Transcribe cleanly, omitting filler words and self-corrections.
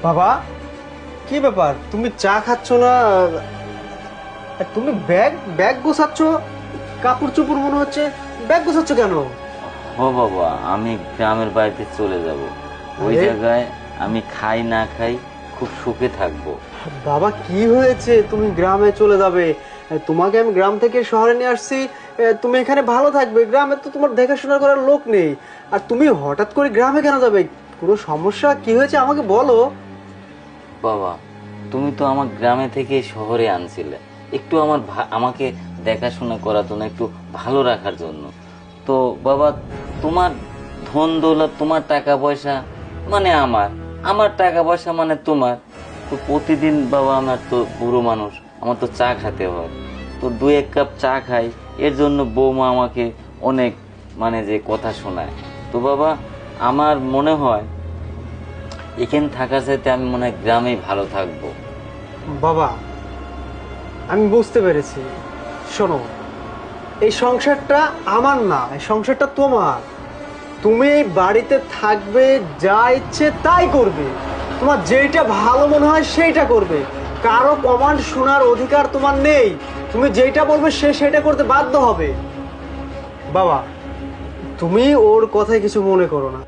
বাবা, কি ব্যাপার? তুমি চা খাচ্ছ না? তুমি ব্যাগ ব্যাগ গোছাচ্ছ, কাপড় চোপড় মনে হচ্ছে। ব্যাগ গোছাচ্ছ কেন? ও বাবা, আমি গ্রামের বাড়িতে চলে যাব। ওই আরে জায়গায় আমি খাই না খাই খুব সুখে থাকবো। বাবা, কি হয়েছে? তুমি গ্রামে চলে যাবে? তোমাকে আমি গ্রাম থেকে শহরে নিয়ে আসছি। তুমি এখানে ভালো থাকবে, গ্রামে তো তোমার দেখাশোনা করার লোক নেই। আর তুমি হঠাৎ করে গ্রামে কেন যাবে? কোনো সমস্যা কি হয়েছে আমাকে বলো। বাবা, তুমি তো আমার গ্রামে থেকে শহরে আনছিলে একটু আমাকে দেখাশোনা করার জন্য, একটু ভালো রাখার জন্য। তো বাবা, তোমার ধন দৌলত, তোমার টাকা পয়সা মানে আমার, আমার টাকা পয়সা মানে তোমার। তো প্রতিদিন বাবা, আমার তো বুড়ো মানুষ, আমার তো চা খেতে হয়। তো 2-1 কাপ চা খাই, এর জন্য বৌমা আমাকে অনেক মানে যে কথা শোনায়। তো বাবা, আমার মনে হয় এখানে থাকার চাইতে আমি মনে হয় গ্রামেই ভালো থাকবো। বাবা, আমি বুঝতে পেরেছি। শোনো, এই সংসারটা আমার না, এই সংসারটা তোমার। তুমি এই বাড়িতে থাকবে, যা ইচ্ছে তাই করবে, তোমার যেইটা ভালো মনে হয় সেইটা করবে। কারো কমান্ড শোনার অধিকার তোমার নেই। তুমি যেইটা বলবে সে সেটা করতে বাধ্য হবে। বাবা, তুমি ওর কথায় কিছু মনে করো না।